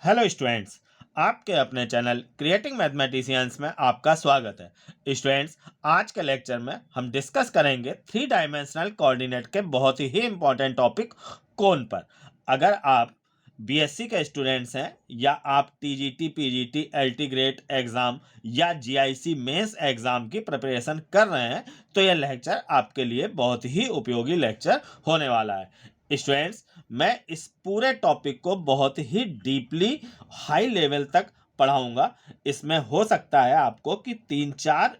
Hello students. आपके अपने channel creating mathematicians में आपका स्वागत है। स्टूडेंट्स, आज के लेक्चर में हम डिस्कस करेंगे थ्री डायमेंशनल कोऑर्डिनेट के बहुत ही इंपॉर्टेंट टॉपिक कोन पर। अगर आप बीएससी के स्टूडेंट्स हैं या आप TGT, PGT, LT grade exam या जीआईसी मेंस एग्ज़ाम की प्रिपरेशन कर रहे हैं तो यह लेक्चर आपके लिए बहुत ही उपयोगी लेक्चर होने वाला है। स्टूडेंट्स, मैं इस पूरे टॉपिक को बहुत ही डीपली हाई लेवल तक पढ़ाऊंगा। इसमें हो सकता है आपको कि 3-4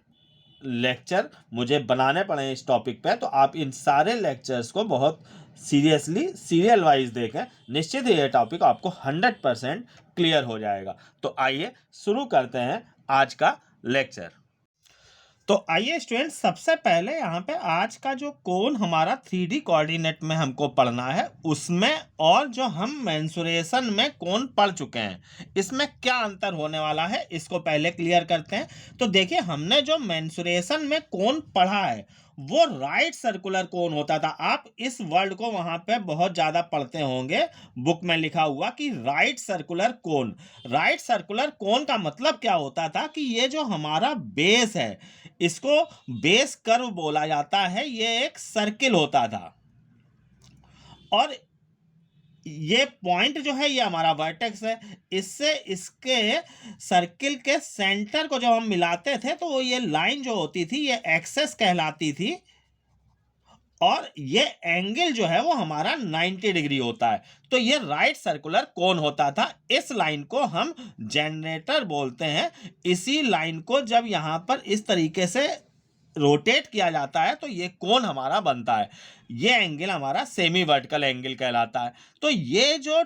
लेक्चर मुझे बनाने पड़े इस टॉपिक पे, तो आप इन सारे लेक्चर्स को बहुत सीरियसली सीरियल वाइज देखें। निश्चित ही ये टॉपिक आपको 100% क्लियर हो जाएगा। तो आइए शुरू करते हैं आज का लेक्चर। तो आइए स्टूडेंट, सबसे पहले यहाँ पे आज का जो कोण हमारा 3D कोऑर्डिनेट में हमको पढ़ना है उसमें, और जो हम मेंसुरेशन में कोण पढ़ चुके हैं इसमें क्या अंतर होने वाला है इसको पहले क्लियर करते हैं। तो देखिए, हमने जो मेंसुरेशन में कोण पढ़ा है वो राइट सर्कुलर कोण होता था। आप इस वर्ड को वहां पे बहुत ज्यादा पढ़ते होंगे, बुक में लिखा हुआ कि राइट सर्कुलर कोण। राइट सर्कुलर कोण का मतलब क्या होता था कि ये जो हमारा बेस है इसको बेस कर्व बोला जाता है। ये एक सर्किल होता था और ये पॉइंट जो है ये हमारा वर्टेक्स है। इससे इसके सर्किल के सेंटर को जब हम मिलाते थे तो ये लाइन जो होती थी ये एक्सेस कहलाती थी, और ये एंगल जो है वो हमारा 90 डिग्री होता है। तो ये राइट सर्कुलर कोन होता था। इस लाइन को हम जनरेटर बोलते हैं। इसी लाइन को जब यहां पर इस तरीके से रोटेट किया जाता है तो ये कोन हमारा बनता है। ये एंगल हमारा सेमी वर्टिकल एंगल कहलाता है। तो ये जो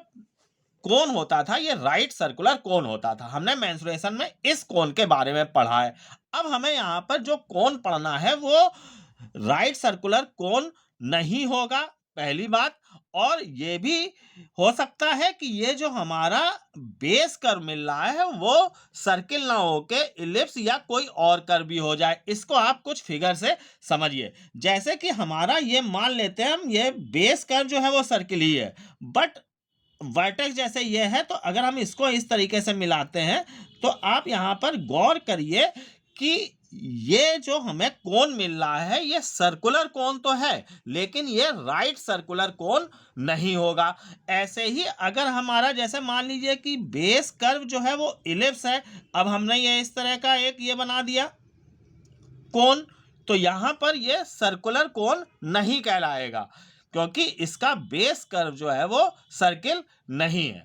कोन होता था ये राइट सर्कुलर कोन होता था। हमने मेंसुरेशन में इस कोन के बारे में पढ़ा है। अब हमें यहाँ पर जो कोन पढ़ना है वो राइट सर्कुलर कोन नहीं होगा, पहली बात। और ये भी हो सकता है कि ये जो हमारा बेस कर्व मिल रहा है वो सर्किल ना होके इलिप्स या कोई और कर्व भी हो जाए। इसको आप कुछ फिगर से समझिए। जैसे कि हमारा ये मान लेते हैं हम, ये बेस कर्व जो है वो सर्किल ही है, बट वर्टेक्स जैसे ये है। तो अगर हम इसको इस तरीके से मिलाते हैं तो आप यहां पर गौर करिए कि ये जो हमें कोण मिल रहा है ये सर्कुलर कोण तो है, लेकिन ये राइट सर्कुलर कोण नहीं होगा। ऐसे ही अगर हमारा जैसे मान लीजिए कि बेस कर्व जो है वो इलिप्स है, अब हमने ये इस तरह का एक ये बना दिया कोण, तो यहां पर ये सर्कुलर कोण नहीं कहलाएगा क्योंकि इसका बेस कर्व जो है वो सर्किल नहीं है।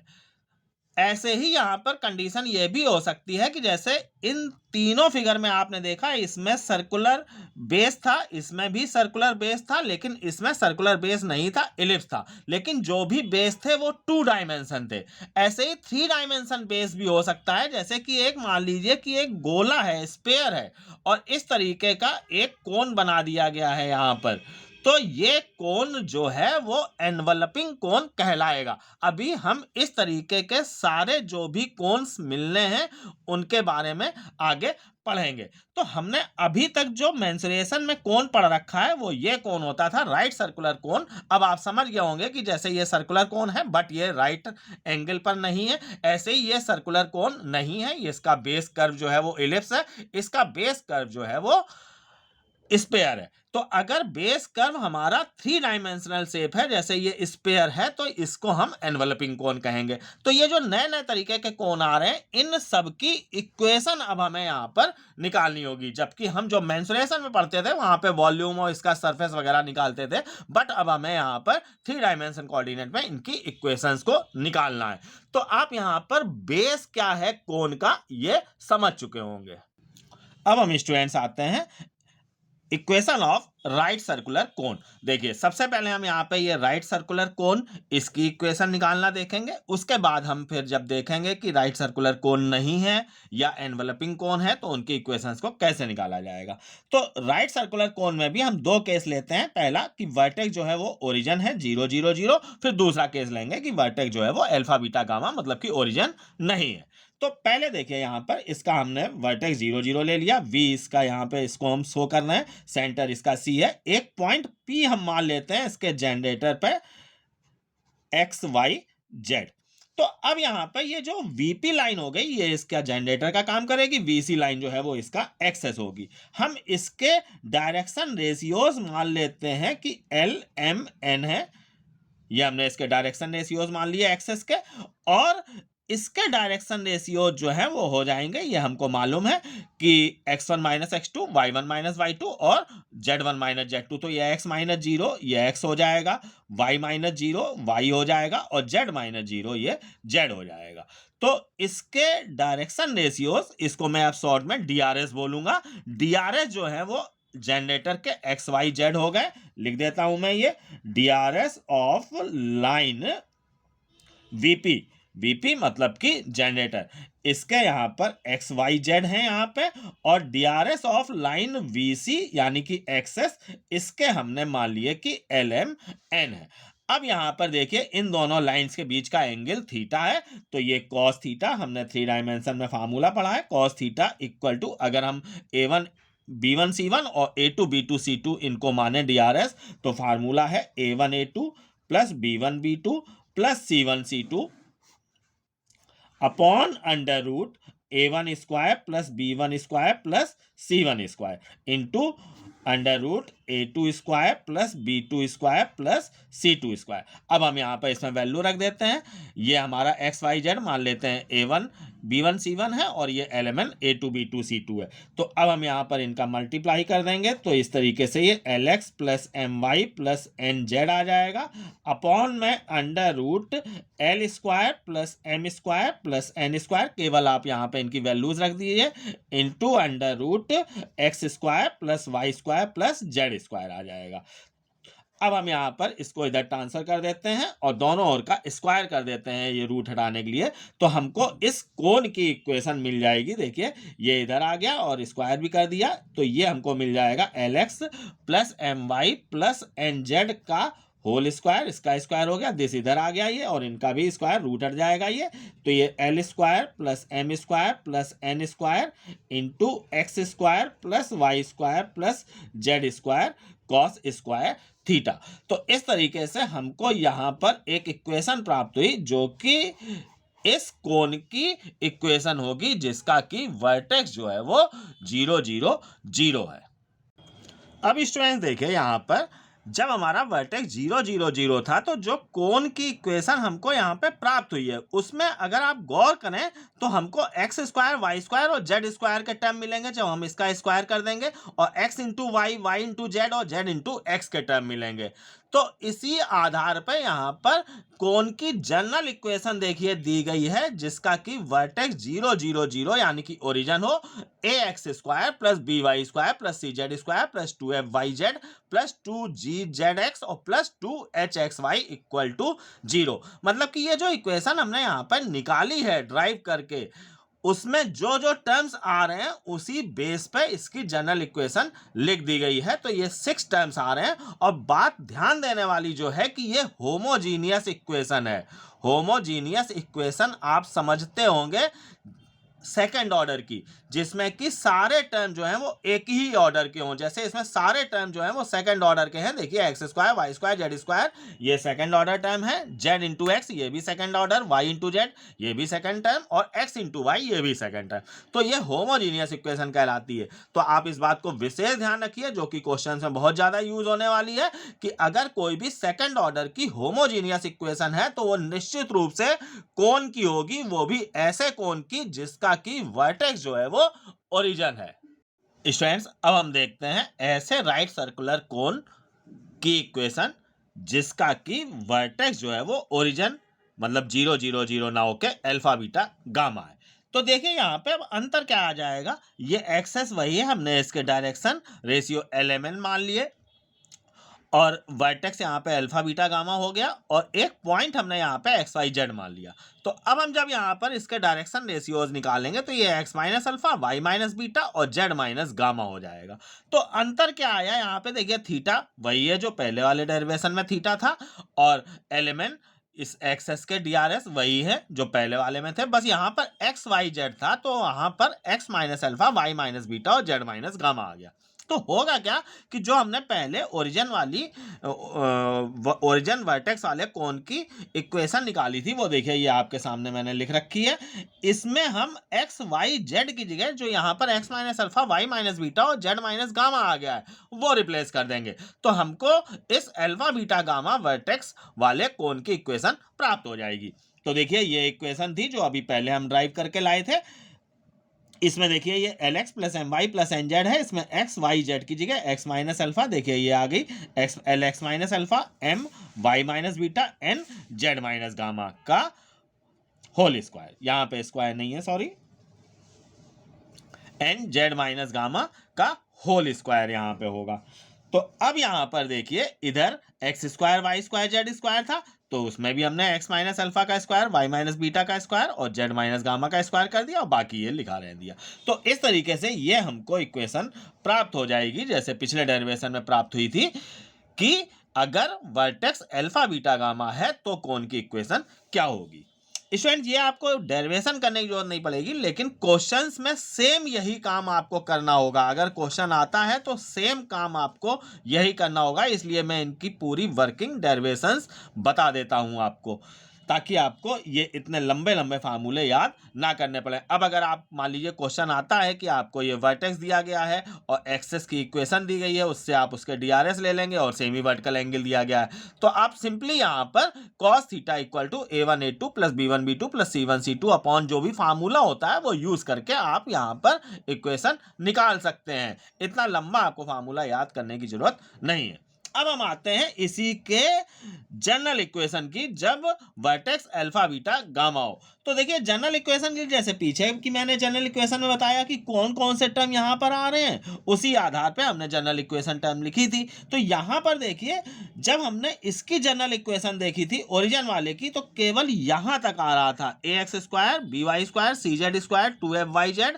ऐसे ही यहां पर कंडीशन ये भी हो सकती है कि जैसे इन तीनों फिगर में आपने देखा, इसमें सर्कुलर बेस था, इसमें भी सर्कुलर बेस था, लेकिन इसमें सर्कुलर बेस नहीं था, इलिप्स था। लेकिन जो भी बेस थे वो 2 डायमेंशन थे। ऐसे ही 3 डायमेंशन बेस भी हो सकता है। जैसे कि एक मान लीजिए कि एक गोला है, स्फीयर है, और इस तरीके का एक कोन बना दिया गया है यहां पर, तो ये कोन जो है वो एनवलपिंग कोन कहलाएगा। अभी हम इस तरीके के सारे जो भी कोन्स मिलने हैं उनके बारे में आगे पढ़ेंगे। तो हमने अभी तक जो मेंसुरेशन में कोन पढ़ रखा है वो ये कोन होता था राइट सर्कुलर कोन। अब आप समझ गए होंगे कि जैसे ये सर्कुलर कोन है बट ये राइट एंगल पर नहीं है, ऐसे ही ये सर्कुलर कोन नहीं है। इसका बेस कर्व जो है वो इलिप्स है, इसका बेस कर्व जो है वो स्पेयर है। तो अगर बेस कर्व हमारा 3 डायमेंशनल शेप है, जैसे ये स्पेयर है, तो इसको हम एनवलपिंग कोन कहेंगे। तो ये जो नए नए तरीके के कोन आ रहे हैं इन सब की इक्वेशन अब हमें यहाँ पर निकालनी होगी। जबकि हम जो मेंसुरेशन में पढ़ते थे वहां पे वॉल्यूम और इसका सरफेस वगैरह निकालते थे, बट अब हमें यहाँ पर 3 डायमेंशन कोऑर्डिनेट में इनकी इक्वेशंस को निकालना है। तो आप यहाँ पर बेस क्या है कोन का ये समझ चुके होंगे। अब हम स्टूडेंट्स आते हैं equation of right circular cone. देखिए, सबसे पहले हम यहाँ पे ये राइट सर्कुलर कोन इसकी इक्वेशन निकालना देखेंगे। उसके बाद हम फिर जब देखेंगे कि राइट सर्कुलर कोन नहीं है या एनवलपिंग कोन है तो उनकी इक्वेशंस को कैसे निकाला जाएगा। तो राइट सर्कुलर कोन में भी हम 2 केस लेते हैं। पहला कि वर्टेक्स जो है वो ओरिजिन है 0 0 0, फिर दूसरा केस लेंगे कि वर्टेक्स जो है वो अल्फा बीटा गामा मतलब कि ओरिजिन नहीं है। तो पहले देखिए, यहां पर इसका हमने वर्टेक्स 0 0 ले लिया, v इसका यहां पे इसको हम शो कर रहे हैं, सेंटर इसका c है, एक पॉइंट p हम मान लेते हैं इसके जनरेटर पे x y z। तो अब यहाँ पर ये जो VP लाइन हो गई, ये इसका जनरेटर का काम करेगी, VC लाइन जो है वो इसका एक्सेस होगी। हम इसके डायरेक्शन रेशियोज मान लेते हैं कि LMN है, ये हमने इसके डायरेक्शन रेशियोज मान लिए एक्सेस के, और इसके डायरेक्शन रेशियो जो है वो हो जाएंगे, ये हमको मालूम है कि x1 minus x2, y1 minus y2 और z1 माइनस z2। तो ये x माइनस 0 ये x हो जाएगा, y माइनस 0 y हो जाएगा और z माइनस 0 ये z हो जाएगा। तो इसके डायरेक्शन रेशियोज, इसको मैं अब शॉर्ट में DRS बोलूंगा। DRS जो है वो जनरेटर के एक्स वाई जेड हो गए, लिख देता हूं मैं ये DRS of line VP। VP मतलब कि जनरेटर, इसके यहां पर एक्स वाई जेड है यहां पे, और DRS ऑफ लाइन VC यानी कि एक्सेस, इसके हमने मान लिए कि LMN है। अब यहां पर देखिए इन दोनों लाइंस के बीच का एंगल थीटा है, तो ये कॉस थीटा, हमने 3 डायमेंशन में फार्मूला पढ़ा है, कॉस थीटा इक्वल टू, अगर हम A1 B1 C1 और A2 B2 C2 इनको माने DRS, तो फार्मूला है A1 A2 plus B1 B2 plus C1 C2 upon under root A1 square plus B1 square plus C1 square into under root A2 square plus B2 square plus C2 square. अब हम यहाँ पर इसमें value रख देते हैं, ये हमारा एक्स वाई जेड मान लेते हैं A1 B1 C1 है और ये LMN A2 B2 C2 है। तो अब हम यहाँ पर इनका मल्टीप्लाई कर देंगे, तो इस तरीके से ये LX plus MY plus NZ आ जाएगा, अपॉन में under root L square plus M square plus N square, केवल आप यहाँ पे इनकी वैल्यूज रख दीजिए, into under root X square plus Y square plus Z square आ जाएगा। अब हम यहाँ पर इसको इधर ट्रांसफर कर देते हैं और दोनों ओर का स्क्वायर कर देते हैं ये रूट हटाने के लिए, तो हमको इस कोण की इक्वेशन मिल जाएगी। देखिए ये इधर आ गया और स्क्वायर भी कर दिया, तो ये हमको मिल जाएगा LX plus MY plus NZ का होल स्क्वायर, इसका स्क्वायर हो गया, दिस इधर आ गया ये, और इनका भी स्क्वायर, रूट हट जाएगा ये, तो ये L square plus M square plus N square into X square plus Y square plus Z square cos square theta. तो इस तरीके से हमको यहां पर एक इक्वेशन प्राप्त हुई जो कि इस कोण की इक्वेशन होगी, जिसका कि वर्टेक्स जो है वो 0 0 0 है। अब स्टूडेंट्स देखिए यहां पर जब हमारा वर्टेक्स 0 0 0 था, तो जो कोण की इक्वेशन हमको यहाँ पे प्राप्त हुई है, उसमें अगर आप गौर करें तो हमको एक्स स्क्वायर वाई स्क्वायर और जेड स्क्वायर के टर्म मिलेंगे, जब हम इसका स्क्वायर कर देंगे, और X into Y, Y into Z और जेड इंटू एक्स के टर्म मिलेंगे। तो इसी आधार पर यहाँ पर कोण की जनरल इक्वेशन देखिए दी गई है, जिसका कि वर्टेक्स 0 0 0 यानी कि ओरिजिन हो a x square plus B Y square plus c z square plus 2f y z plus 2g/z(x) और प्लस 2h(x)y इक्वल टू 0। मतलब कि ये जो इक्वेशन हमने यहाँ पर निकाली है ड्राइव करके, उसमें जो जो टर्म्स आ रहे हैं उसी बेस पे इसकी जनरल इक्वेशन लिख दी गई है। तो ये 6 टर्म्स आ रहे हैं, और बात ध्यान देने वाली जो है कि ये होमोजीनियस इक्वेशन है। होमोजीनियस इक्वेशन आप समझते होंगे सेकंड ऑर्डर की, जिसमें कि सारे टर्म जो हैं वो एक ही ऑर्डर के हों, जैसे इसमें सारे टर्म जो हैं वो सेकंड ऑर्डर के हैं। देखिए X square Y square Z square ये सेकंड ऑर्डर टर्म है, जेड इंटू एक्स ये भी second order, Y into Z ये भी सेकंड टर्म, और एक्स इंटू वाई ये भी सेकंड टर्म। तो ये होमोजीनियस इक्वेशन कहलाती है। तो आप इस बात को विशेष ध्यान रखिए, जो कि क्वेश्चन में बहुत ज्यादा यूज होने वाली है, कि अगर कोई भी सेकंड ऑर्डर की होमोजीनियस इक्वेशन है तो वो निश्चित रूप से कोण की होगी, वो भी ऐसे कोण की जिसका कि वर्टेक्स जो है वो ओरिजिन है। स्टूडेंट्स अब हम देखते हैं ऐसे राइट सर्कुलर कोण की इक्वेशन जिसका कि वर्टेक्स जो है वो ओरिजिन मतलब 0 0 0 ना होके अल्फा बीटा गामा है। तो देखिए यहाँ पे अब अंतर क्या आ जाएगा, ये एक्सेस वही है, हमने इसके डायरेक्शन रेशियो LMN मान लिए, और वर्टेक्स यहाँ पे अल्फा बीटा गामा हो गया, और एक पॉइंट हमने यहाँ पे एक्स वाई जेड मान लिया। तो अब हम जब यहाँ पर इसके डायरेक्शन रेशियोज निकालेंगे तो ये X minus alpha, Y minus beta और जेड माइनस गामा हो जाएगा। तो अंतर क्या आया यहाँ पे, देखिए थीटा वही है जो पहले वाले डेरिवेशन में थीटा था, और एलिमेंट इस एक्सेस के DRS वही है जो पहले वाले में थे, बस यहाँ पर एक्स वाई जेड था, तो वहां पर X minus alpha, Y minus beta और जेड माइनस गामा आ गया। तो होगा क्या कि जो हमने पहले ओरिजिन वर्टेक्स वाले कोन की इक्वेशन निकाली थी, वो देखिए ये आपके सामने मैंने लिख रखी है। इसमें हम एक्स वाई जेड की जगह जो यहाँ पर X minus alpha Y minus beta और जेड माइनस गामा आ गया है वो रिप्लेस कर देंगे, तो हमको इस अल्फा बीटा गामा वर्टेक्स वाले कोन की इक्वेशन प्राप्त हो जाएगी। तो देखिए ये इक्वेशन थी जो अभी पहले हम ड्राइव करके लाए थे। इसमें देखिए ये L X plus M Y plus N Z है, इसमें एक्स वाई जेड की जगह एक्स माइनस अल्फा, देखिए ये आ गई X L X minus alpha M Y minus beta N Z minus gamma का होल स्क्वायर, यहाँ पे स्क्वायर नहीं है sorry, N Z minus gamma का होल स्क्वायर यहाँ पे होगा। तो अब यहाँ पर देखिए इधर X square Y square Z square था, तो उसमें भी हमने एक्स माइनस अल्फा का स्क्वायर वाई माइनस बीटा का स्क्वायर और जेड माइनस गामा का स्क्वायर कर दिया और बाकी ये लिखा रह दिया। तो इस तरीके से ये हमको इक्वेशन प्राप्त हो जाएगी जैसे पिछले डेरिवेशन में प्राप्त हुई थी कि अगर वर्टेक्स अल्फा बीटा गामा है तो कोन की इक्वेशन क्या होगी। स्टूडेंट ये आपको डेरिवेशन करने की जरूरत नहीं पड़ेगी, लेकिन क्वेश्चंस में सेम यही काम आपको करना होगा। अगर क्वेश्चन आता है तो सेम काम आपको यही करना होगा, इसलिए मैं इनकी पूरी वर्किंग डेरिवेशंस बता देता हूं आपको, ताकि आपको ये इतने लंबे लंबे फार्मूले याद ना करने पड़े। अब अगर आप मान लीजिए क्वेश्चन आता है कि आपको ये वर्टेक्स दिया गया है और एक्सेस की इक्वेशन दी गई है, उससे आप उसके डीआरएस ले लेंगे और सेमी वर्टिकल एंगल दिया गया है, तो आप सिंपली यहाँ पर cos theta equal to A1 A2 plus B1 B2 plus C1 C2 upon जो भी फार्मूला होता है वो यूज करके आप यहाँ पर इक्वेशन निकाल सकते हैं। इतना लंबा आपको फार्मूला याद करने की जरूरत नहीं है। अब हम आते हैं इसी के जनरल इक्वेशन की जब वर्टेक्स अल्फा बीटा गामा हो। तो देखिए जनरल इक्वेशन की जैसे पीछे की मैंने जनरल इक्वेशन में बताया कि कौन कौन से टर्म यहाँ पर आ रहे हैं, उसी आधार पे हमने जनरल इक्वेशन टर्म लिखी थी। तो यहाँ पर देखिए जब हमने इसकी जनरल इक्वेशन देखी थी ओरिजिन वाले की, तो केवल यहाँ तक आ रहा था a x square b Y square c z square 2f(y)z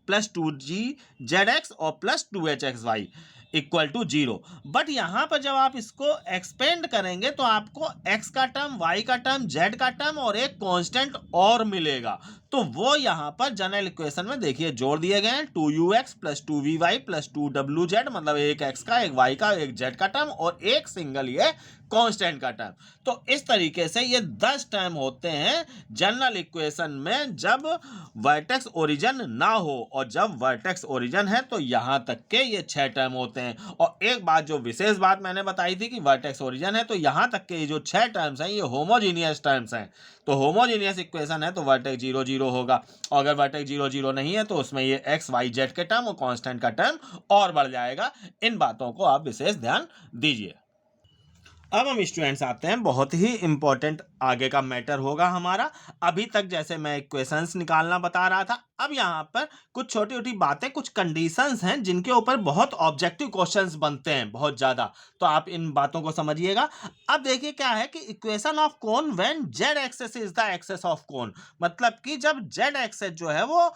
plus 2g(z)x और plus 2h(x)y equal to 0। But यहां पर जब आप इसको एक्सपेंड करेंगे तो आपको x का टर्म, y का टर्म, z का टर्म और एक कांस्टेंट और मिलेगा। तो वो यहां पर जनरल इक्वेशन में देखिए जोड़ दिए गए हैं 2ux plus 2vy plus 2wz, मतलब एक x का, एक y का, एक z का टर्म और एक सिंगल ये कांस्टेंट का टर्म। तो इस तरीके से ये 10 टर्म होते हैं जनरल इक्वेशन में जब वर्टेक्स ओरिजिन ना हो, और जब वर्टेक्स ओरिजिन है तो यहां तक के ये 6 टर्म होते हैं। और एक बात जो विशेष बात मैंने बताई थी कि वर्टेक्स ओरिजिन है तो यहां तक के जो 6 टर्म्स हैं ये होमोजीनियस टर्म्स हैं। तो होमोजीनियस इक्वेशन है तो वर्टेक्स 0 0 होगा, और अगर वर्टेक्स 0 0 नहीं है तो उसमें ये एक्स वाई जेड के टर्म और कांस्टेंट का टर्म और बढ़ जाएगा। इन बातों को आप विशेष ध्यान दीजिए। अब हम स्टूडेंट्स आते हैं, बहुत ही इंपॉर्टेंट आगे का मैटर होगा हमारा। अभी तक जैसे मैं इक्वेशंस निकालना बता रहा था, अब यहाँ पर कुछ छोटी छोटी बातें, कुछ कंडीशंस हैं जिनके ऊपर बहुत ऑब्जेक्टिव क्वेश्चंस बनते हैं बहुत ज़्यादा, तो आप इन बातों को समझिएगा। अब देखिए क्या है कि equation of cone when Z axis is the axis of cone, मतलब कि जब जेड एक्सेस जो है वो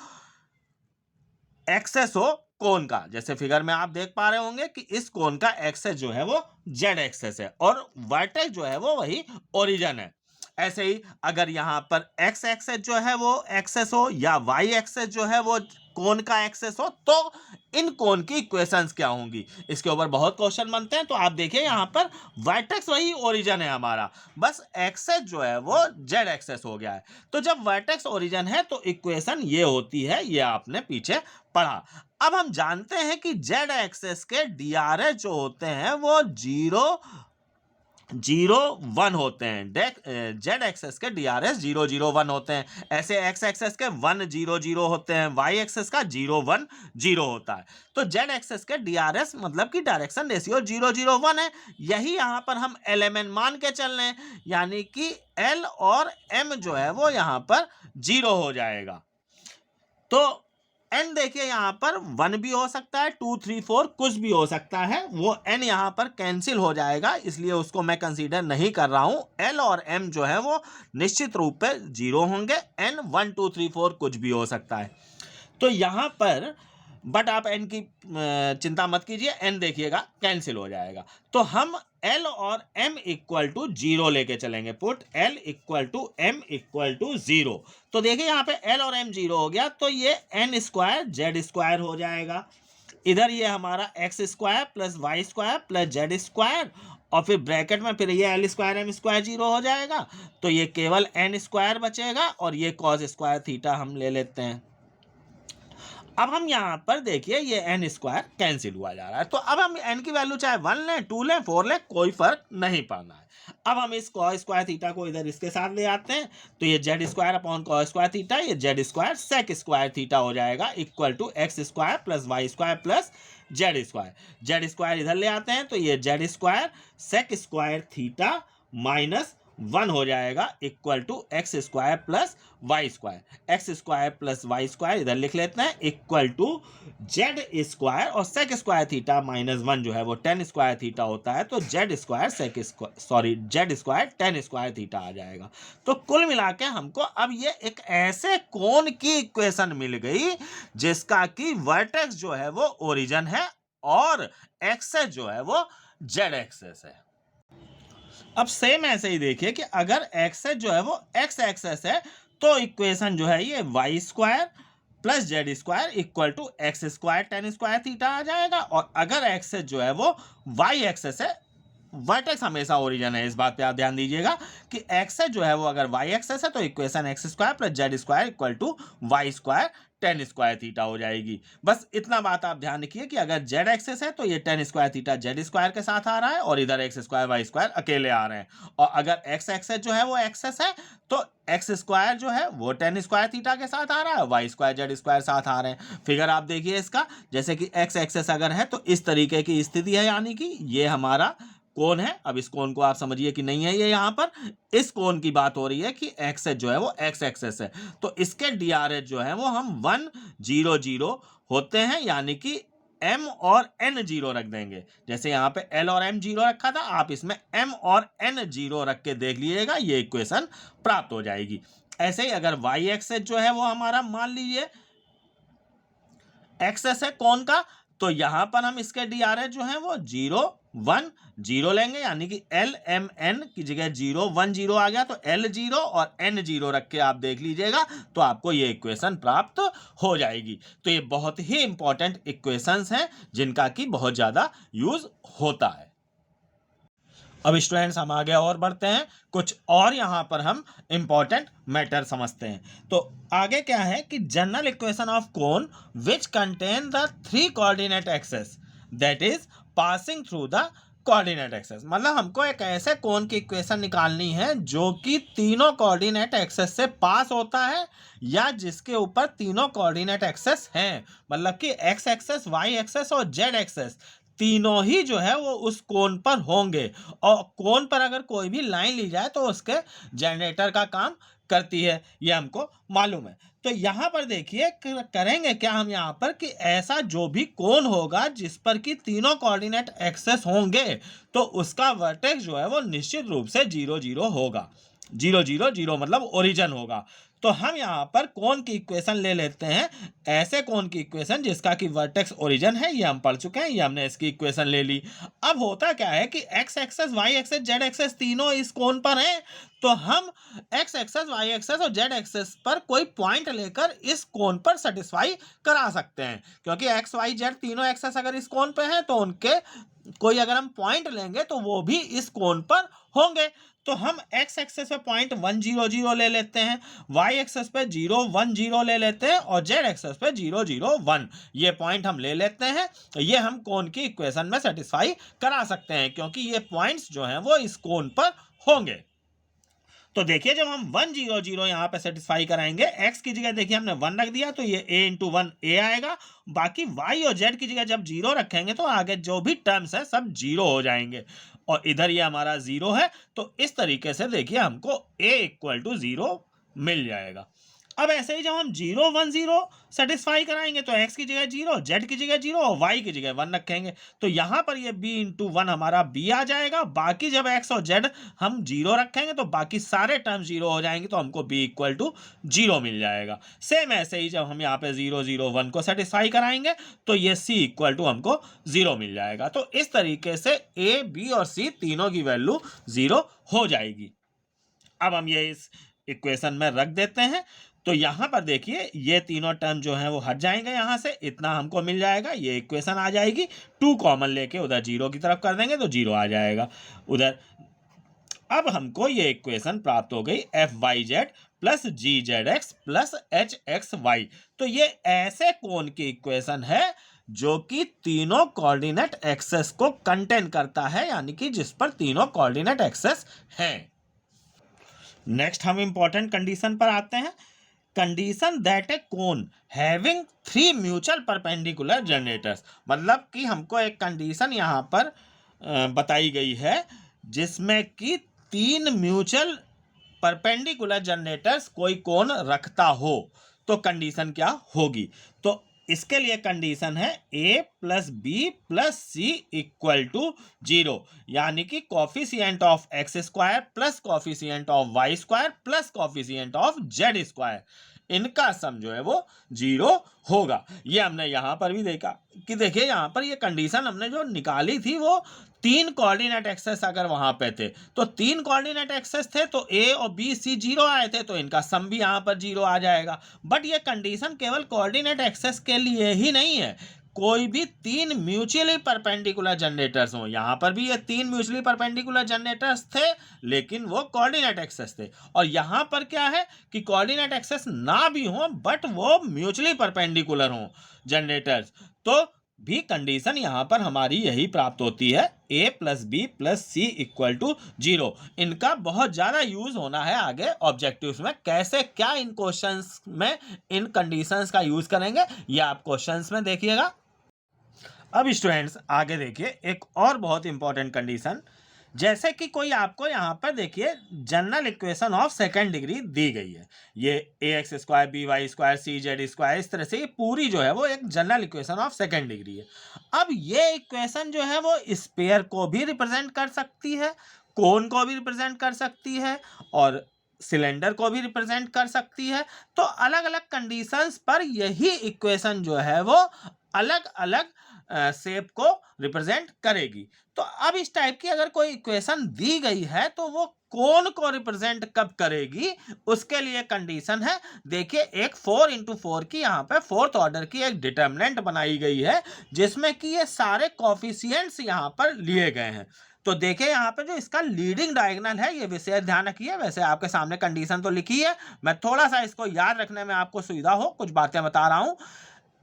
एक्सेस हो कोन का, जैसे फिगर में आप देख पा रहे होंगे कि इस कोन का एक्सेस जो है वो जेड एक्सेस है और वर्टेक्स जो है वो वही ओरिजिन है। ऐसे ही अगर यहाँ पर एक्स एक्सेस जो है वो एक्सेस हो या वाई एक्सेस जो है वो कोन का एक्सेस हो, तो इन कोन की इक्वेशंस क्या होंगी, इसके ऊपर बहुत क्वेश्चन बनते हैं। तो आप देखिए यहाँ पर वर्टेक्स वही ओरिजिन है हमारा, बस एक्सेस जो है वो जेड एक्सेस हो गया है। तो जब वर्टेक्स ओरिजिन है तो इक्वेशन ये होती है, ये आपने पीछे पढ़ा। अब हम जानते हैं कि जेड एक्सेस के डीआरएस जो होते हैं वो 0 0 1 होते हैं। जेड एक्सेस के डीआरएस 0 0 1 होते हैं। ऐसे एक्स एक्सेस के 1 0 0 होते हैं, वाई एक्सेस का 0 1 0 होता है। तो जेड एक्सेस के डीआरएस मतलब कि डायरेक्शन रेशियो 0 0 1 है। यही यहाँ पर हम एलएमएन मान के चल रहे हैं, यानी कि एल और एम जो है वो यहाँ पर 0 हो जाएगा। तो एन देखिए यहाँ पर 1 भी हो सकता है, 2 3 4 कुछ भी हो सकता है, वो एन यहाँ पर कैंसिल हो जाएगा, इसलिए उसको मैं कंसीडर नहीं कर रहा हूँ। एल और एम जो है वो निश्चित रूप पे 0 होंगे, एन 1 2 3 4 कुछ भी हो सकता है। तो यहाँ पर बट आप एन की चिंता मत कीजिए, एन देखिएगा कैंसिल हो जाएगा। तो हम एल और एम इक्वल टू 0 लेके चलेंगे, put L equal to M equal to 0। तो देखिए यहाँ पे एल और एम 0 हो गया, तो ये एन स्क्वायर जेड स्क्वायर हो जाएगा। इधर ये हमारा X square plus Y square plus Z square, और फिर ब्रैकेट में फिर ये L square M square zero हो जाएगा, तो ये केवल एन स्क्वायर बचेगा, और ये कॉस स्क्वायर थीटा हम ले लेते हैं। अब हम यहाँ पर देखिए ये एन स्क्वायर कैंसिल हुआ जा रहा है, तो अब हम एन की वैल्यू चाहे 1 लें 2 लें 4 लें, कोई फर्क नहीं पड़ना है। अब हम इस कॉस स्क्वायर थीटा को इधर इसके साथ ले आते हैं, तो ये z square upon cos square theta, ये z square sec square theta हो जाएगा, equal to x square plus Y square plus Z square. Z square इधर ले आते हैं, तो ये z square sec square theta minus 1 हो जाएगा, equal to x square plus Y square. X square plus Y square इधर लिख लेते हैं, इक्वल टू जेड स्क्वायर, और सेक स्क्वायर थीटा माइनस 1 जो है वो टेन स्क्वायर थीटा होता है, तो z square Z square tan square theta आ जाएगा। तो कुल मिला के हमको अब ये एक ऐसे कोण की इक्वेशन मिल गई जिसका कि वर्टेक्स जो है वो ओरिजिन है और एक्सेस जो है वो जेड एक्सेस है। अब सेम ऐसे ही देखिए कि अगर एक्सेस जो है वो एक्स एक्सेस है, तो इक्वेशन जो है ये y square plus Z square equal to x square tan square theta आ जाएगा, और अगर एक्सेस जो है वो वाई एक्सेस है, वर्टेक्स हमेशा ओरिजिन है, इस बात पे आप ध्यान दीजिएगा कि एक्सेस जो है वो अगर वाई एक्सेस है, तो equation X square plus Z square equal to Y square tan square theta हो जाएगी। बस इतना बात आप ध्यान रखिए कि अगर जेड एक्सेस है तो ये ten square theta Z square के साथ आ रहा है, और इधर एक्स स्क्वायर वाई स्क्वायर अकेले आ रहे हैं, और अगर एक्स एक्सेस जो है वो एक्सेस है, तो एक्स स्क्वायर जो है वो टेन स्क्वायर थीटा के साथ आ रहा है, वाई स्क्वायर जेड स्क्वायर साथ आ रहे हैं। फिगर आप देखिए इसका, जैसे कि एक्स एक्सेस अगर है तो इस तरीके की स्थिति है, यानी कि ये हमारा कोण है। अब इस कोण को आप समझिए कि नहीं है ये, यहाँ पर इस कोण की बात हो रही है कि एक्सेस जो है वो एक्स एक्सेस है, तो इसके डीआरएच जो है वो हम 1 0 0 होते हैं, यानी कि m और n जीरो रख देंगे। जैसे यहाँ पे l और m जीरो रखा था, आप इसमें m और n जीरो रख के देख लीजिएगा, ये इक्वेशन प्राप्त हो जाएगी। ऐसे ही अगर y एक्सेस जो है वो हमारा मान लीजिए एक्सेस है कोण का, तो यहां पर हम इसके डीआरएच जो है वो 0 1 0 लेंगे, यानी कि एल एम एन की जगह 0 1 0 आ गया, तो एल 0 और एन 0 रख के आप देख लीजिएगा, तो आपको ये इक्वेशन प्राप्त हो जाएगी। तो ये बहुत ही इंपॉर्टेंट इक्वेशंस हैं जिनका कि बहुत ज्यादा यूज होता है। अब स्टूडेंट्स हम आगे और बढ़ते हैं, कुछ और यहाँ पर हम इंपॉर्टेंट मैटर समझते हैं। तो आगे क्या है कि general equation of cone which contain the 3 coordinate axes that is passing through the coordinate axes. मतलब हमको एक ऐसे कोन की इक्वेशन निकालनी है जो कि तीनों कोऑर्डिनेट एक्सेस से पास होता है, या जिसके ऊपर तीनों कोऑर्डिनेट एक्सेस हैं, मतलब कि एक्स एक्सेस वाई एक्सेस और जेड एक्सेस तीनों ही जो है वो उस कोण पर होंगे, और कोण पर अगर कोई भी लाइन ली जाए तो उसके जनरेटर का काम करती है, ये हमको मालूम है। तो यहाँ पर देखिए करेंगे क्या हम यहाँ पर कि ऐसा जो भी कोण होगा जिस पर कि तीनों कोऑर्डिनेट एक्सेस होंगे, तो उसका वर्टेक्स जो है वो निश्चित रूप से 0 0 होगा। 0 0 0 मतलब ओरिजिन होगा। तो हम यहाँ पर कोण की इक्वेशन ले लेते हैं, ऐसे कोण की इक्वेशन जिसका कि वर्टेक्स ओरिजिन है, ये हम पढ़ चुके हैं, ये हमने इसकी इक्वेशन ले ली। अब होता क्या है कि X axis Y axis Z axis तीनों इस कोण पर हैं, तो हम एक्स एक्सेस वाई एक्सेस और जेड एक्सेस पर कोई पॉइंट लेकर इस कोण पर सेटिस्फाई करा सकते हैं, क्योंकि एक्स वाई जेड तीनों एक्सेस अगर इस कोण पे हैं तो उनके कोई अगर हम पॉइंट लेंगे तो वो भी इस कोण पर होंगे। तो हम एक्स एक्सेस पे पॉइंट 1 0 0 ले लेते हैं, वाई एक्सेस पे 0 1 0 ले लेते हैं, और जेड एक्सेस पे 0 0 1 ये पॉइंट हम ले लेते हैं। ये हम कोण की इक्वेशन में सेटिस्फाई करा सकते हैं, क्योंकि ये पॉइंट्स जो हैं वो इस कोण पर होंगे। तो देखिए जब हम 1 0 0 यहाँ पे सेटिस्फाई कराएंगे, x की जगह देखिए हमने 1 रख दिया, तो ये a इंटू 1 a आएगा, बाकी y और z की जगह जब 0 रखेंगे तो आगे जो भी टर्म्स है सब 0 हो जाएंगे, और इधर ये हमारा 0 है, तो इस तरीके से देखिए हमको a इक्वल टू 0 मिल जाएगा। अब ऐसे ही जब हम 0 1 0 सेटिस्फाई कराएंगे तो x की जगह 0, z की जगह 0 और y की जगह 1 रखेंगे, तो यहाँ पर ये b इंटू 1 हमारा b आ जाएगा। बाकी जब x और z हम 0 रखेंगे तो बाकी सारे टर्म 0 हो जाएंगे, तो हमको b इक्वल टू 0 मिल जाएगा। सेम ऐसे ही जब हम यहाँ पे 0 0 1 को सेटिस्फाई कराएंगे तो ये c इक्वल टू हमको 0 मिल जाएगा। तो इस तरीके से a b और c तीनों की वैल्यू 0 हो जाएगी। अब हम ये इस इक्वेशन में रख देते हैं। तो यहाँ पर देखिए ये तीनों टर्म जो हैं वो हट जाएंगे, यहाँ से इतना हमको मिल जाएगा, ये इक्वेशन आ जाएगी। 2 कॉमन लेके उधर 0 की तरफ कर देंगे तो 0 आ जाएगा उधर। अब हमको ये इक्वेशन प्राप्त हो गई FYZ plus GZX plus HXY। तो ये ऐसे कोण की इक्वेशन है जो कि तीनों कोऑर्डिनेट एक्सेस को कंटेन करता है, यानी कि जिस पर तीनों कोऑर्डिनेट एक्सेस हैं। नेक्स्ट हम इंपॉर्टेंट कंडीशन पर आते हैं। Condition that A cone having 3 mutual perpendicular generators, मतलब कि हमको एक कंडीशन यहाँ पर बताई गई है जिसमें कि 3 म्यूचुअल परपेंडिकुलर जनरेटर्स कोई कोण रखता हो तो कंडीशन क्या होगी। तो इसके लिए कंडीशन है a plus B plus C equal to 0, यानी कि coefficient of X square plus coefficient of Y square plus coefficient of Z square, इनका सम जो है वो 0 होगा। ये हमने यहाँ पर भी देखा कि देखिए यहाँ पर ये कंडीशन हमने जो निकाली थी वो 3 कोऑर्डिनेट एक्सेस अगर वहां पे थे तो 3 कोऑर्डिनेट एक्सेस थे तो ए और बी सी 0 आए थे तो इनका सम भी यहाँ पर 0 आ जाएगा। बट ये कंडीशन केवल कोऑर्डिनेट एक्सेस के लिए ही नहीं है, कोई भी 3 म्यूचुअली परपेंडिकुलर जनरेटर्स हो, यहाँ पर भी ये 3 म्यूचुअली परपेंडिकुलर जनरेटर्स थे लेकिन वो कोऑर्डिनेट एक्सेस थे। और यहाँ पर क्या है कि कोऑर्डिनेट एक्सेस ना भी हो बट वो म्यूचुअली परपेंडिकुलर हो जनरेटर्स, तो भी कंडीशन यहाँ पर हमारी यही प्राप्त होती है, a plus B plus C equal to 0। इनका बहुत ज़्यादा यूज होना है आगे ऑब्जेक्टिव्स में, कैसे क्या इन क्वेश्चंस में इन कंडीशंस का यूज करेंगे ये आप क्वेश्चंस में देखिएगा। अब स्टूडेंट्स आगे देखिए एक और बहुत इंपॉर्टेंट कंडीशन, जैसे कि कोई आपको यहाँ पर देखिए general equation of second degree दी गई है, ये ax square b Y square c z square, इस तरह से ये पूरी जो है वो एक general equation of second degree है। अब ये इक्वेशन जो है वो स्फीयर को भी रिप्रेजेंट कर सकती है, कोन को भी रिप्रेजेंट कर सकती है और सिलेंडर को भी रिप्रेजेंट कर सकती है। तो अलग अलग कंडीशंस पर यही इक्वेशन जो है वो अलग अलग शेप को रिप्रेजेंट करेगी। तो अब इस टाइप की अगर कोई इक्वेशन दी गई है तो वो कोन को रिप्रेजेंट कब करेगी उसके लिए कंडीशन है, देखिए एक 4 इंटू 4 की यहाँ पे फोर्थ ऑर्डर की एक डिटर्मिनेंट बनाई गई है जिसमें कि ये सारे कॉफिशिएंट्स यहाँ पर लिए गए हैं। तो देखिए यहाँ पे जो इसका लीडिंग डायगोनल है ये विशेष ध्यान रखिए, वैसे आपके सामने कंडीशन तो लिखी है, मैं थोड़ा सा इसको याद रखने में आपको सुविधा हो कुछ बातें बता रहा हूँ।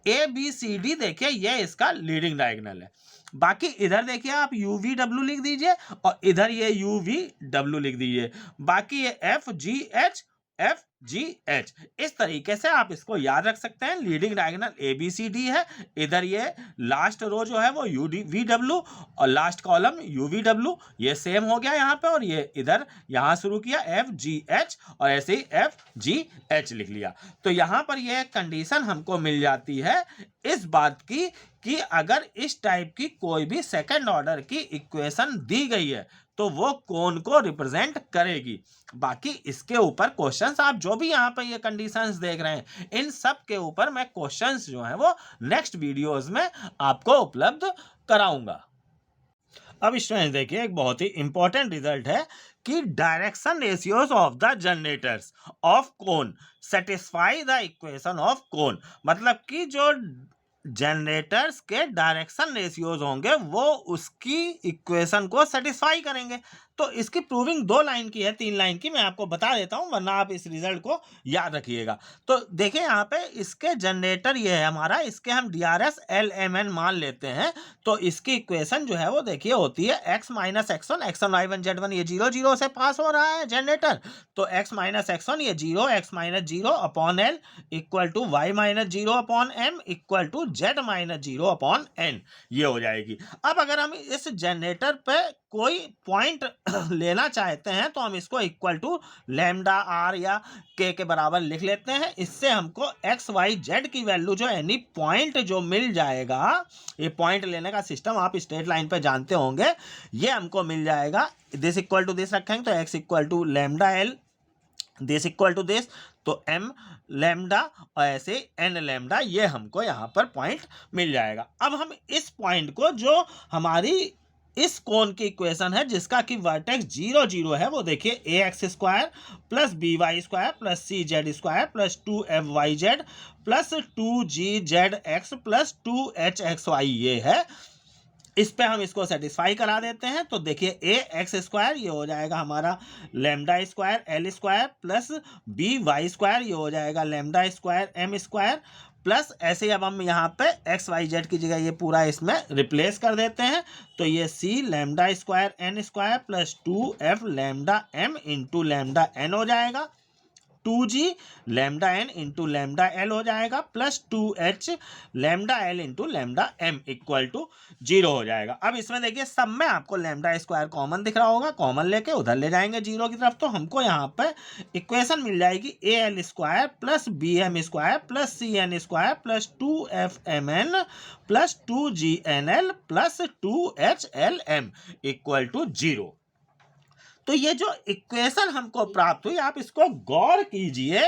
ए बी सी डी देखिए ये इसका लीडिंग डायगोनल है, बाकी इधर देखिए आप यू वी डब्ल्यू लिख दीजिए और इधर ये यू वी डब्ल्यू लिख दीजिए, बाकी ये एफ जी एच, इस तरीके से आप इसको याद रख सकते हैं। Leading diagonal A B C D है, इधर ये लास्ट रो जो है वो यू डी वी डब्ल्यू और last column U V W, ये सेम हो गया यहाँ पे, और ये इधर यहाँ शुरू किया एफ जी एच और ऐसे ही एफ जी एच लिख लिया। तो यहाँ पर ये कंडीशन हमको मिल जाती है इस बात की कि अगर इस टाइप की कोई भी सेकंड ऑर्डर की इक्वेशन दी गई है तो वो कोन को रिप्रेजेंट करेगी। बाकी इसके ऊपर क्वेश्चंस आप जो भी यहाँ पर ये कंडीशंस देख रहे हैं इन सब के ऊपर मैं क्वेश्चंस जो हैं वो नेक्स्ट वीडियोस में आपको उपलब्ध कराऊंगा। अब स्टूडेंट्स देखिए एक बहुत ही इंपॉर्टेंट रिजल्ट है कि direction ratios of the generators of cone satisfy the equation of cone, मतलब कि जो जनरेटर्स के डायरेक्शन रेशियोज होंगे वो उसकी इक्वेशन को सेटिस्फाई करेंगे। तो इसकी प्रूविंग 2 लाइन की है, 3 लाइन की मैं आपको बता देता हूं वरना आप इस रिजल्ट को याद रखिएगा। तो देखिए यहाँ पे इसके जनरेटर ये है हमारा, इसके हम DRS LMN मान लेते हैं। तो इसकी इक्वेशन जो है वो देखिए होती है x minus x1 x1 y1 z1, ये 0 0 से पास हो रहा है जनरेटर, तो x माइनस x1 ये 0 x minus 0 upon l equal to y minus 0 upon m equal to z minus 0 upon n, ये हो जाएगी। अब अगर हम इस जनरेटर पे कोई पॉइंट लेना चाहते हैं तो हम इसको इक्वल टू लैम्डा आर या के बराबर लिख लेते हैं। इससे हमको एक्स वाई जेड की वैल्यू जो एनी पॉइंट जो मिल जाएगा, ये पॉइंट लेने का सिस्टम आप स्ट्रेट लाइन पे जानते होंगे, ये हमको मिल जाएगा। दिस इक्वल टू दिस रखेंगे तो X equal to lambda L, this equal to this तो m लैम्डा और ऐसे n लैम्डा, ये हमको यहाँ पर पॉइंट मिल जाएगा। अब हम इस पॉइंट को जो हमारी इस कोण की इक्वेशन है जिसका कि वर्टेक्स 0 0 है, वो देखिए ax square plus by square plus cz square plus 2fyz plus 2gzx plus 2hxy ये है। इस पे हम इसको सेटिस्फाई करा देते हैं तो देखिए ए एक्स स्क्वायर ये हो जाएगा हमारा lambda square L square plus B Y square ये हो जाएगा lambda square M square plus ऐसे ही अब हम यहाँ पे एक्स वाई जेड की जगह ये पूरा इसमें रिप्लेस कर देते हैं तो ये c lambda square n square plus 2f lambda m into lambda n हो जाएगा 2g lambda n into lambda l हो जाएगा plus 2h lambda l into lambda m equal to 0 हो जाएगा। अब इसमें देखिए सब में आपको लैम्डा स्क्वायर कॉमन दिख रहा होगा, कॉमन लेके उधर ले जाएंगे 0 की तरफ तो हमको यहाँ पे इक्वेशन मिल जाएगी A L square plus B M square plus C N square plus 2f plus 2gnl plus 2hlm equal to 0। तो ये जो इक्वेशन हमको प्राप्त हुई आप इसको गौर कीजिए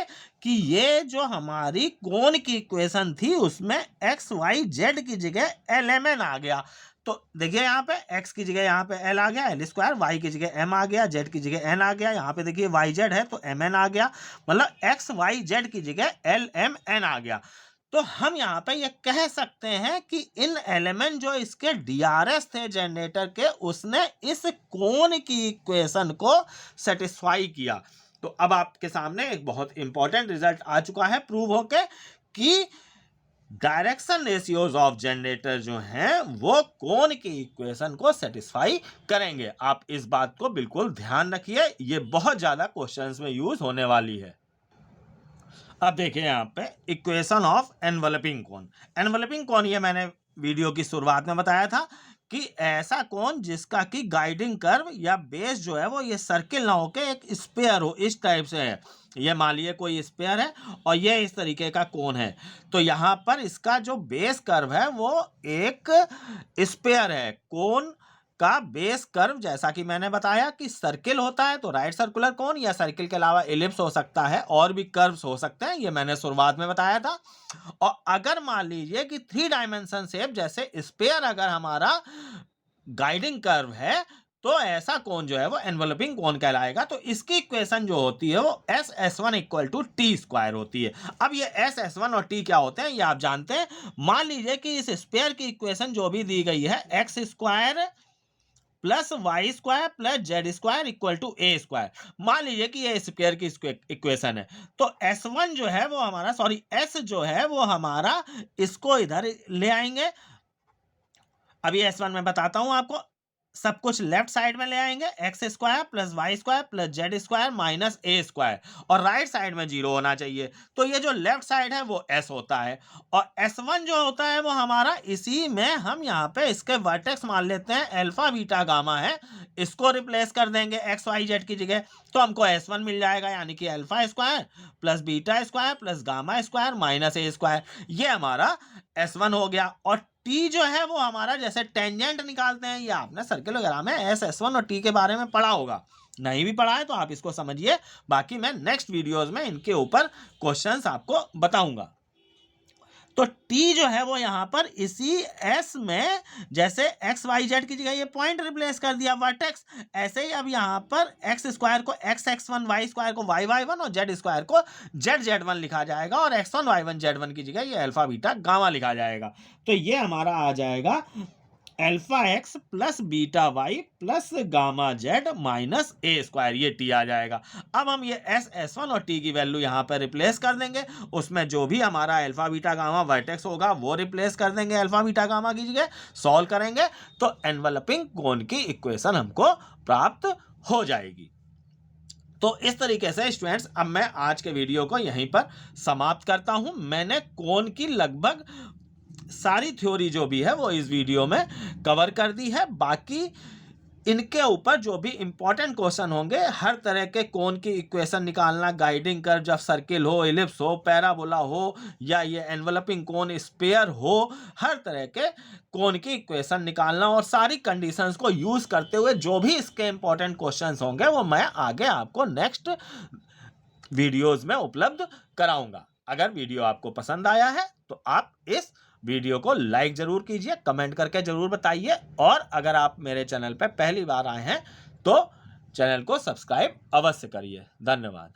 कि ये जो हमारी कोण की इक्वेशन थी उसमें एक्स वाई जेड की जगह एल एम एन आ गया। तो देखिए यहाँ पे x की जगह यहाँ पे l आ गया एल स्क्वायर, y की जगह m आ गया, z की जगह n आ गया, यहाँ पे देखिए y z है तो m n आ गया, मतलब x y z की जगह l m n आ गया। तो हम यहाँ पे ये कह सकते हैं कि इन एलिमेंट जो इसके डीआरएस थे जनरेटर के उसने इस कोण की इक्वेशन को सेटिस्फाई किया। तो अब आपके सामने एक बहुत इंपॉर्टेंट रिजल्ट आ चुका है प्रूव होके कि डायरेक्शन रेशियोज ऑफ जनरेटर जो हैं वो कोण की इक्वेशन को सेटिस्फाई करेंगे। आप इस बात को बिल्कुल ध्यान रखिए, ये बहुत ज्यादा क्वेश्चंस में यूज होने वाली है। अब देखिए यहाँ पे इक्वेशन ऑफ एनवलपिंग कोण। एनवलपिंग कोण ये मैंने वीडियो की शुरुआत में बताया था कि ऐसा कोण जिसका कि गाइडिंग कर्व या बेस जो है वो ये सर्किल ना होके एक स्फीयर हो, इस टाइप से है। ये मान लीजिए कोई स्फीयर है और ये इस तरीके का कोण है तो यहाँ पर इसका जो बेस कर्व है वो एक स्फीयर है। कोण का बेस कर्व जैसा कि मैंने बताया कि सर्किल होता है तो राइट सर्कुलर कोन या सर्किल के अलावा एलिप्स हो सकता है और भी कर्व्स हो सकते हैं, ये मैंने शुरुआत में बताया था। और अगर मान लीजिए कि 3 डायमेंशन शेप जैसे स्फीयर अगर हमारा गाइडिंग कर्व है तो ऐसा कोन जो है वो एनवलपिंग कोन कहलाएगा। तो इसकी इक्वेशन जो होती है वो S S one equal to T square होती है। अब ये एस एस वन और टी क्या होते हैं ये आप जानते हैं। मान लीजिए कि इस स्फीयर की इक्वेशन जो भी दी गई है X square plus Y square plus Z square equal to A square, मान लीजिए कि ये स्क्वायर की इक्वेशन है। तो S1 जो है वो हमारा S जो है वो हमारा इसको इधर ले आएंगे। अभी S1 में बताता हूं आपको, सब कुछ लेफ्ट साइड में ले आएंगे x square plus Y square plus Z square minus a square और राइट साइड में 0 होना चाहिए। तो ये जो लेफ्ट साइड है वो s होता है और S1 जो होता है वो हमारा इसी में हम यहाँ पे इसके वर्टेक्स मान लेते हैं अल्फा बीटा गामा है, इसको रिप्लेस कर देंगे एक्स वाई जेड की जगह तो हमको S1 मिल जाएगा यानी कि alpha square plus beta square plus gamma square minus a square, ये हमारा S1 हो गया। और टी जो है वो हमारा जैसे टेंजेंट निकालते हैं, ये आपने सर्किल वगैरह में एस एस वन और टी के बारे में पढ़ा होगा, नहीं भी पढ़ा है तो आप इसको समझिए, बाकी मैं नेक्स्ट वीडियोस में इनके ऊपर क्वेश्चंस आपको बताऊंगा। तो T जो है वो यहाँ पर इसी S में जैसे एक्स वाई जेड की जगह ये पॉइंट रिप्लेस कर दिया वर्टेक्स, ऐसे ही अब यहाँ पर एक्स स्क्वायर को X X one, Y square को वाई वाई वन और जेड स्क्वायर को जेड जेड वन लिखा जाएगा और X one Y one Z one की जगह ये अल्फा बीटा गामा लिखा जाएगा। तो ये हमारा आ जाएगा alpha x plus beta y plus gamma z minus a square, ये टी आ जाएगा। अब हम ये एस एस वन और टी की वैल्यू यहाँ पर रिप्लेस कर देंगे, उसमें जो भी हमारा अल्फा बीटा गामा वर्टेक्स होगा वो रिप्लेस कर देंगे अल्फा बीटा गामा की जगह, सॉल्व करेंगे तो एनवलपिंग कोन की इक्वेशन हमको प्राप्त हो जाएगी। तो इस तरीके से स्टूडेंट्स अब मैं आज के वीडियो को यहीं पर समाप्त करता हूं। मैंने कोन की लगभग सारी थ्योरी जो भी है वो इस वीडियो में कवर कर दी है। बाकी इनके ऊपर जो भी इंपॉर्टेंट क्वेश्चन होंगे, हर तरह के कोन की इक्वेशन निकालना, गाइडिंग कर्व जब सर्किल हो, एलिप्स हो, पैराबोला हो या ये एनवलपिंग कोन स्फीयर हो, हर तरह के कोन की इक्वेशन निकालना और सारी कंडीशंस को यूज करते हुए जो भी इसके इंपॉर्टेंट क्वेश्चंस होंगे वो मैं आगे आपको नेक्स्ट वीडियोज में उपलब्ध कराऊंगा। अगर वीडियो आपको पसंद आया है तो आप इस वीडियो को लाइक जरूर कीजिए, कमेंट करके जरूर बताइए, और अगर आप मेरे चैनल पर पहली बार आए हैं तो चैनल को सब्सक्राइब अवश्य करिए। धन्यवाद।